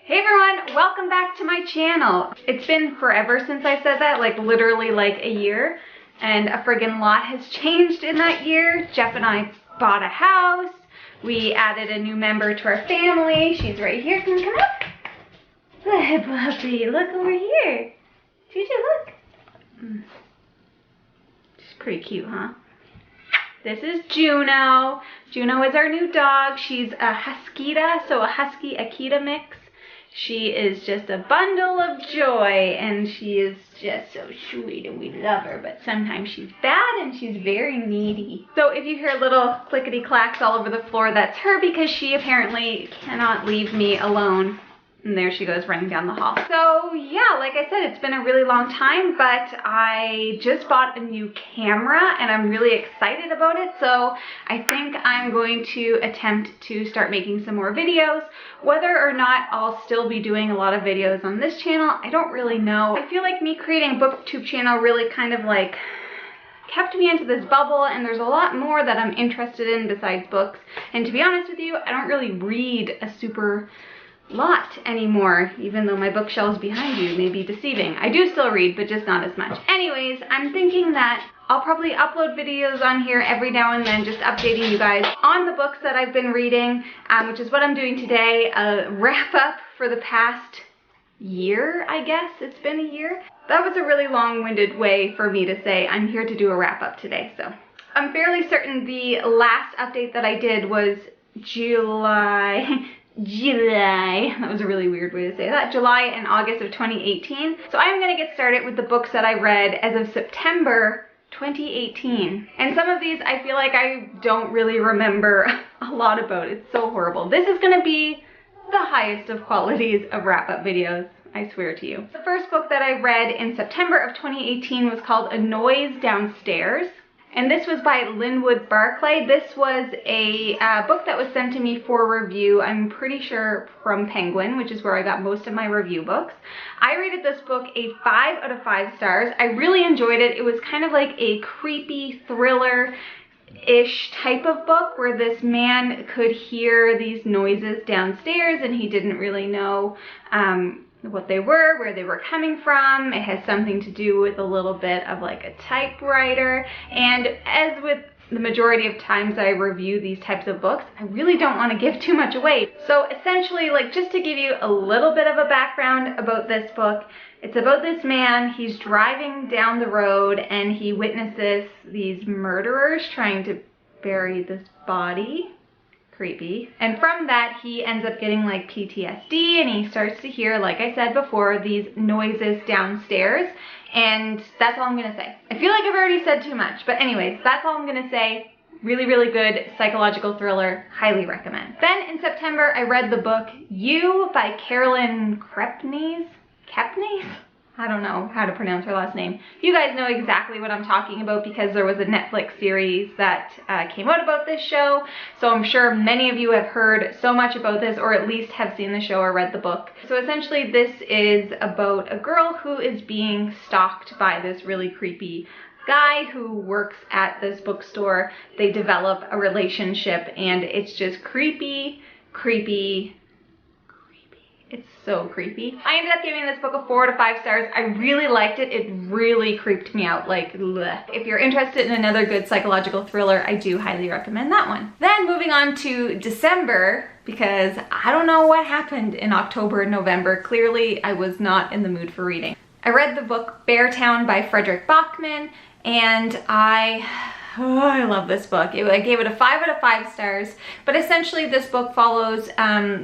Hey everyone, welcome back to my channel. It's been forever since I said that, like literally like a year, and a friggin' lot has changed in that year. Jeff and I bought a house. We added a new member to our family. She's right here. Can you come up? Hey puppy, look over here. Juju, look. She's pretty cute, huh? This is Juno. Juno is our new dog. She's a Huskita, so a Husky Akita mix. She is just a bundle of joy, and she is just so sweet, and we love her, but sometimes she's bad and she's very needy. So if you hear little clickety clacks all over the floor, that's her, because she apparently cannot leave me alone. And there she goes running down the hall. So yeah, like I said, it's been a really long time, but I just bought a new camera and I'm really excited about it. So I think I'm going to attempt to start making some more videos. Whether or not I'll still be doing a lot of videos on this channel, I don't really know. I feel like me creating a booktube channel really kind of like kept me into this bubble, and there's a lot more that I'm interested in besides books. And to be honest with you, I don't really read a super lot anymore, even though my bookshelves behind you may be deceiving. I do still read, but just not as much. Anyways, I'm thinking that I'll probably upload videos on here every now and then, just updating you guys on the books that I've been reading, which is what I'm doing today. A wrap up for the past year, I guess. It's been a year. That was a really long-winded way for me to say I'm here to do a wrap up today. So I'm fairly certain the last update that I did was July, that was a really weird way to say that, July and August of 2018. So I'm gonna get started with the books that I read as of September 2018. And some of these I feel like I don't really remember a lot about. It's so horrible. This is gonna be the highest of qualities of wrap-up videos, I swear to you. The first book that I read in September of 2018 was called A Noise Downstairs. And this was by Linwood Barclay. This was a book that was sent to me for review, I'm pretty sure from Penguin, which is where I got most of my review books. I rated this book a 5 out of 5 stars. I really enjoyed it. It was kind of like a creepy thriller-ish type of book where this man could hear these noises downstairs and he didn't really know what they were, where they were coming from. It has something to do with a little bit of like a typewriter. And as with the majority of times I review these types of books, I really don't want to give too much away. So essentially, like, just to give you a little bit of a background about this book, it's about this man. He's driving down the road and he witnesses these murderers trying to bury this body. Creepy. And from that, he ends up getting like PTSD, and he starts to hear, like I said before, these noises downstairs. And that's all I'm gonna say. I feel like I've already said too much, but anyways, that's all I'm gonna say. Really, really good psychological thriller. Highly recommend. Then in September, I read the book You by Carolyn Kepnes? I don't know how to pronounce her last name. You guys know exactly what I'm talking about because there was a Netflix series that came out about this show. So I'm sure many of you have heard so much about this, or at least have seen the show or read the book. So essentially this is about a girl who is being stalked by this really creepy guy who works at this bookstore. They develop a relationship and it's just creepy. It's so creepy. I ended up giving this book a 4 out of 5 stars. I really liked it. It really creeped me out. Like, bleh. If you're interested in another good psychological thriller, I do highly recommend that one. Then moving on to December, because I don't know what happened in October and November. Clearly, I was not in the mood for reading. I read the book Beartown by Frederick Bachman, and I love this book. I gave it a 5 out of 5 stars, but essentially this book follows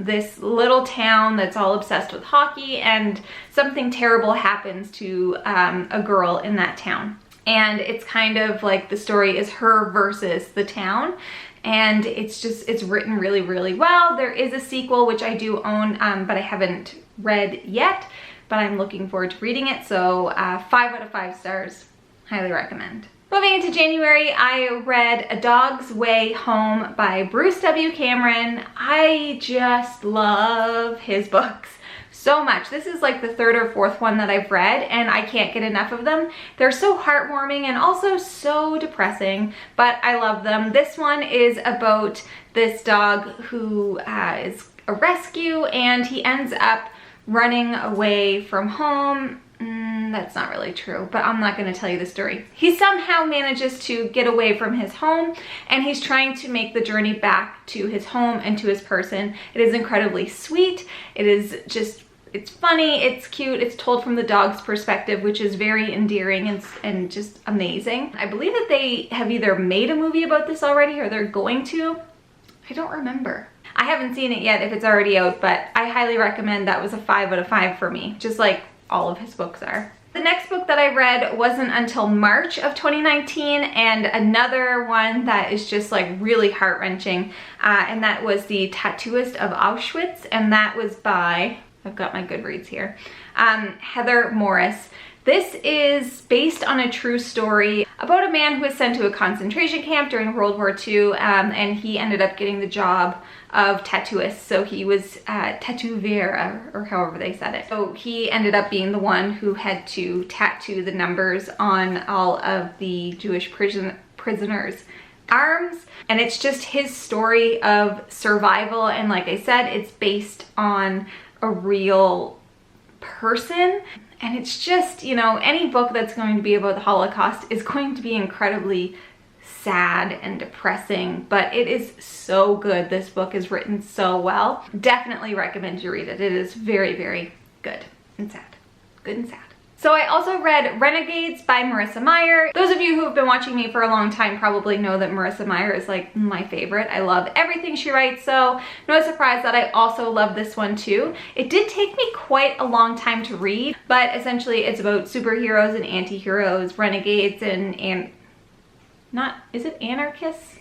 this little town that's all obsessed with hockey, and something terrible happens to a girl in that town. And it's kind of like the story is her versus the town. And it's written really, really well. There is a sequel, which I do own, but I haven't read yet, but I'm looking forward to reading it. So 5 out of 5 stars, highly recommend. Moving into January, I read A Dog's Way Home by Bruce W. Cameron. I just love his books so much. This is like the 3rd or 4th one that I've read, and I can't get enough of them. They're so heartwarming and also so depressing, but I love them. This one is about this dog who is a rescue, and he ends up running away from home. That's not really true, but I'm not going to tell you the story. He somehow manages to get away from his home, and he's trying to make the journey back to his home and to his person. It is incredibly sweet. It is just, it's funny, it's cute, it's told from the dog's perspective, which is very endearing and just amazing. I believe that they have either made a movie about this already or they're going to. I don't remember. I haven't seen it yet if it's already out, but I highly recommend. That was a 5 out of 5 for me, just like all of his books are. The next book that I read wasn't until March of 2019, and another one that is just like really heart-wrenching, and that was the Tattooist of Auschwitz, and that was by, I've got my Goodreads here, Heather Morris. This is based on a true story about a man who was sent to a concentration camp during World War II, and he ended up getting the job of tattooist. So he was tattoover, or however they said it. So he ended up being the one who had to tattoo the numbers on all of the Jewish prisoners' arms. And it's just his story of survival. And like I said, it's based on a real person. And it's just, you know, any book that's going to be about the Holocaust is going to be incredibly sad and depressing, but it is so good. This book is written so well. Definitely recommend you read it. It is very, very good and sad. Good and sad. So I also read Renegades by Marissa Meyer. Those of you who have been watching me for a long time probably know that Marissa Meyer is like my favorite. I love everything she writes, so no surprise that I also love this one too. It did take me quite a long time to read, but essentially it's about superheroes and anti-heroes, renegades and not, is it anarchists?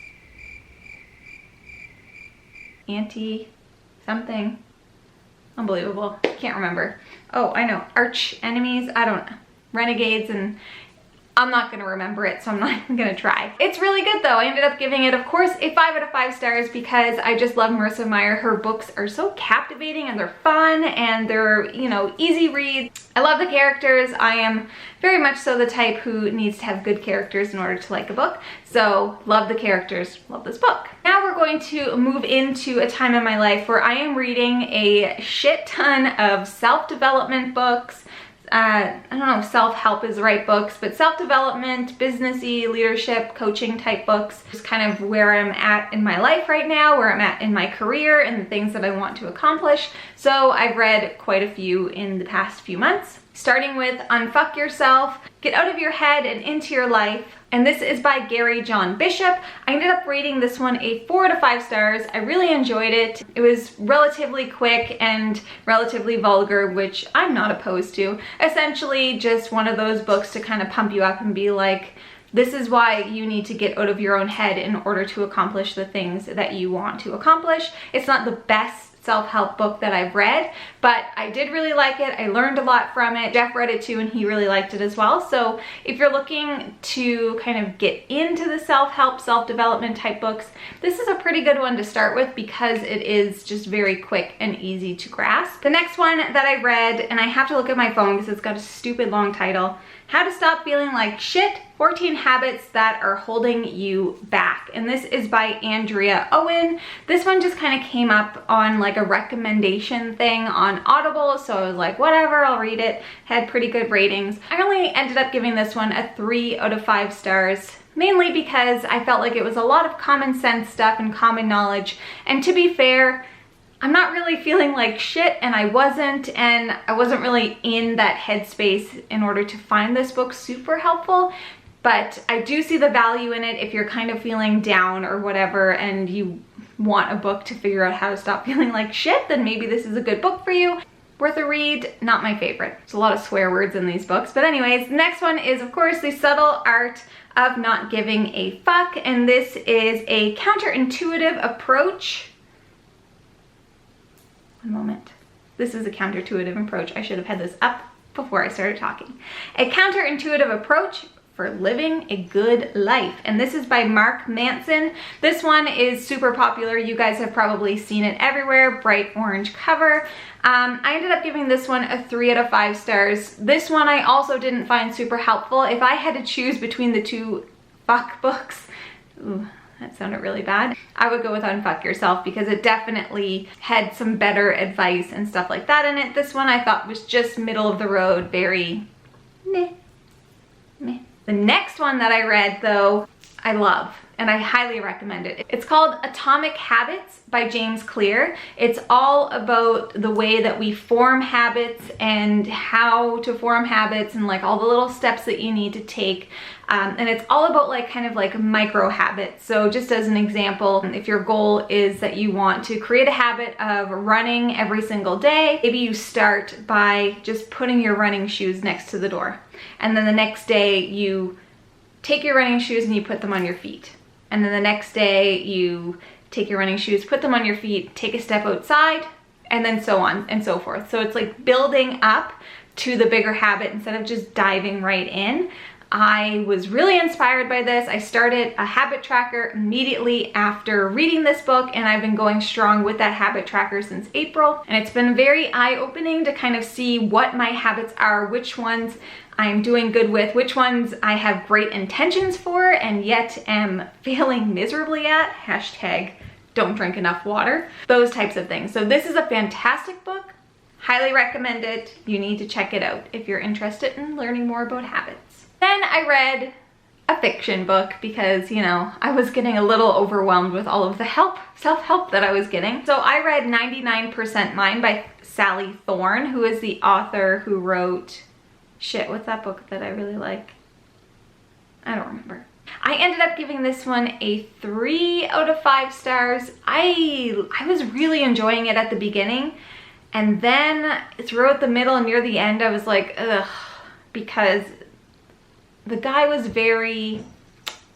Anti-something. Unbelievable. Can't remember. Oh, I know. Arch enemies. I don't know. Renegades, and I'm not going to remember it, so I'm not even going to try. It's really good though. I ended up giving it, of course, a 5 out of 5 stars because I just love Marissa Meyer. Her books are so captivating and they're fun and they're, you know, easy reads. I love the characters. I am very much so the type who needs to have good characters in order to like a book. So love the characters, love this book. Now we're going to move into a time in my life where I am reading a shit ton of self-development books. I don't know if self-help is the right books, but self-development, businessy, leadership, coaching type books. Just kind of where I'm at in my life right now, where I'm at in my career and the things that I want to accomplish. So I've read quite a few in the past few months. Starting with Unfuck Yourself, Get Out of Your Head and Into Your Life. And this is by Gary John Bishop. I ended up rating this one a 4 out of 5 stars. I really enjoyed it. It was relatively quick and relatively vulgar, which I'm not opposed to. Essentially just one of those books to kind of pump you up and be like, this is why you need to get out of your own head in order to accomplish the things that you want to accomplish. It's not the best self-help book that I've read, but I did really like it. I learned a lot from it. Jeff read it too and he really liked it as well. So if you're looking to kind of get into the self-help, self-development type books, this is a pretty good one to start with because it is just very quick and easy to grasp. The next one that I read, and I have to look at my phone because it's got a stupid long title, How to Stop Feeling Like Shit, 14 Habits That Are Holding You Back. And this is by Andrea Owen. This one just kind of came up on like a recommendation thing on Audible, so I was like, whatever, I'll read it. Had pretty good ratings. I only ended up giving this one a 3 out of 5 stars. Mainly because I felt like it was a lot of common sense stuff and common knowledge. And to be fair, I'm not really feeling like shit, and I wasn't really in that headspace in order to find this book super helpful. But I do see the value in it if you're kind of feeling down or whatever and you want a book to figure out how to stop feeling like shit, then maybe this is a good book for you. Worth a read, not my favorite. There's a lot of swear words in these books. But anyways, the next one is, of course, The Subtle Art of Not Giving a Fuck. And this is a counterintuitive approach. One moment. This is a counterintuitive approach. I should have had this up before I started talking. A counterintuitive approach for living a good life. And this is by Mark Manson. This one is super popular. You guys have probably seen it everywhere. Bright orange cover. I ended up giving this one a 3 out of 5 stars. This one I also didn't find super helpful. If I had to choose between the two fuck books, That sounded really bad. I would go with Unfuck Yourself because it definitely had some better advice and stuff like that in it. This one I thought was just middle of the road, very meh, meh. The next one that I read though, I love, and I highly recommend it. It's called Atomic Habits by James Clear. It's all about the way that we form habits and how to form habits and like all the little steps that you need to take. And it's all about like kind of like micro habits. So just as an example, if your goal is that you want to create a habit of running every single day, maybe you start by just putting your running shoes next to the door. And then the next day you take your running shoes and you put them on your feet. And then the next day you take your running shoes, put them on your feet, take a step outside, and then so on and so forth. So it's like building up to the bigger habit instead of just diving right in. I was really inspired by this. I started a habit tracker immediately after reading this book, and I've been going strong with that habit tracker since April. And it's been very eye-opening to kind of see what my habits are, which ones I'm doing good with, which ones I have great intentions for and yet am failing miserably at. Hashtag don't drink enough water. Those types of things. So this is a fantastic book. Highly recommend it. You need to check it out if you're interested in learning more about habits. Then I read a fiction book because, you know, I was getting a little overwhelmed with all of the self-help that I was getting. So I read 99% Mine by Sally Thorne, who is the author who wrote, shit, what's that book that I really like? I don't remember. I ended up giving this one a 3 out of 5 stars. I was really enjoying it at the beginning, and then throughout the middle and near the end I was like, ugh, because the guy was very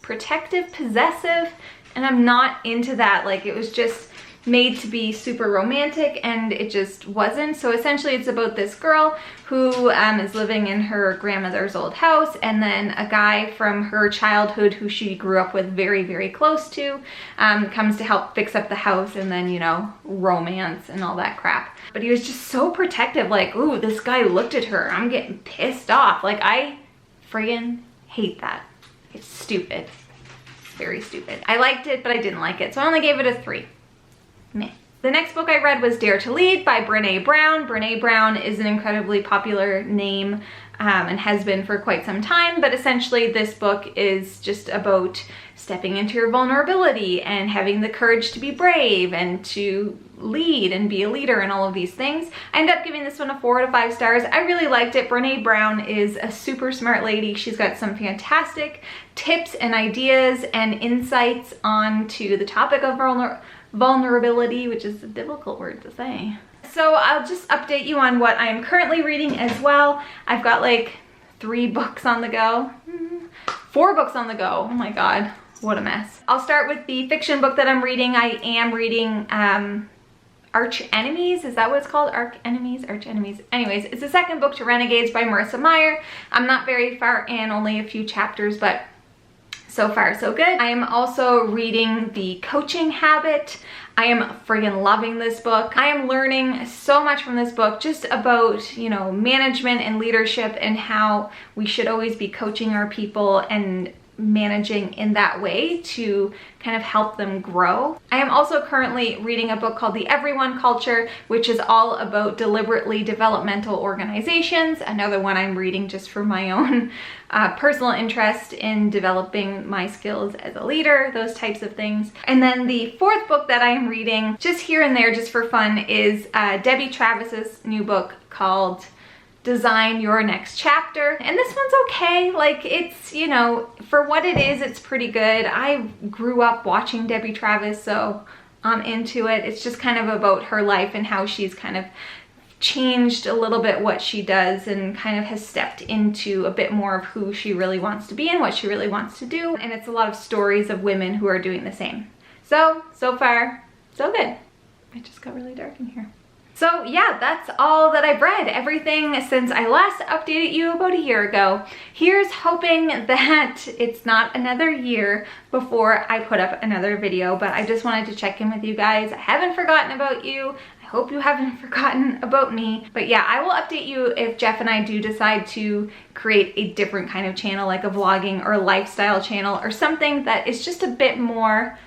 protective, possessive, and I'm not into that. Like, it was just made to be super romantic and it just wasn't. So essentially it's about this girl who is living in her grandmother's old house, and then a guy from her childhood who she grew up with very, very close to comes to help fix up the house, and then, you know, romance and all that crap. But he was just so protective, like, ooh, this guy looked at her, I'm getting pissed off. Like, I friggin' hate that. It's stupid. It's very stupid. I liked it, but I didn't like it, so I only gave it a 3. Meh. The next book I read was Dare to Lead by Brené Brown. Brené Brown is an incredibly popular name and has been for quite some time, but essentially this book is just about stepping into your vulnerability and having the courage to be brave and to lead and be a leader and all of these things. I ended up giving this one a 4 out of 5 stars. I really liked it. Brené Brown is a super smart lady. She's got some fantastic tips and ideas and insights onto the topic of vulnerability, which is a difficult word to say. So I'll just update you on what I'm currently reading as well. I've got like 3 books on the go. 4 books on the go. Oh my god, what a mess. I'll start with the fiction book that I'm reading. I am reading Arch Enemies. Is that what it's called? Arch Enemies? Anyways, it's the second book to Renegades by Marissa Meyer. I'm not very far in, only a few chapters, but so far so good. I am also reading The Coaching Habit. I am friggin' loving this book. I am learning so much from this book just about, you know, management and leadership and how we should always be coaching our people and managing in that way to kind of help them grow. I am also currently reading a book called The Everyone Culture, which is all about deliberately developmental organizations. Another one I'm reading just for my own personal interest in developing my skills as a leader, those types of things. And then the 4th book that I am reading, just here and there, just for fun, is Debbie Travis's new book called Design Your Next Chapter. And this one's okay. Like, it's, you know, for what it is, it's pretty good. I grew up watching Debbie Travis, so I'm into it. It's just kind of about her life and how she's kind of changed a little bit what she does and kind of has stepped into a bit more of who she really wants to be and what she really wants to do. And it's a lot of stories of women who are doing the same. So far, so good. It just got really dark in here. So yeah, that's all that I've read. Everything since I last updated you about a year ago. Here's hoping that it's not another year before I put up another video, but I just wanted to check in with you guys. I haven't forgotten about you. I hope you haven't forgotten about me. But yeah, I will update you if Jeff and I do decide to create a different kind of channel, like a vlogging or lifestyle channel or something that is just a bit more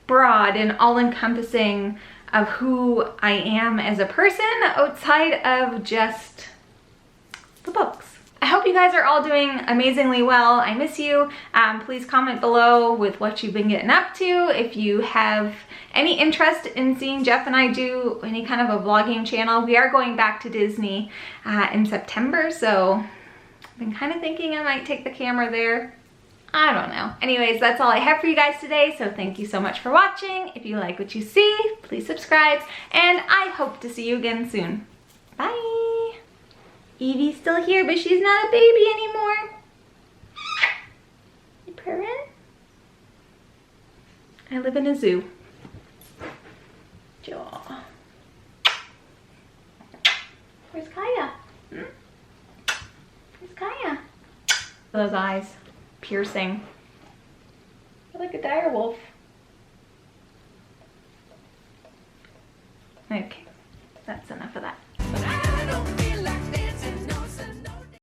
broad and all-encompassing of who I am as a person outside of just the books. I hope you guys are all doing amazingly well. I miss you. Please comment below with what you've been getting up to. If you have any interest in seeing Jeff and I do any kind of a vlogging channel, we are going back to Disney in September, so I've been kind of thinking I might take the camera there. I don't know. Anyways, that's all I have for you guys today, so thank you so much for watching. If you like what you see, please subscribe, and I hope to see you again soon. Bye! Evie's still here, but she's not a baby anymore. You purring? I live in a zoo. Jaw. Where's Kaya? Where's Kaya? Those eyes. Piercing. You're like a dire wolf. Okay.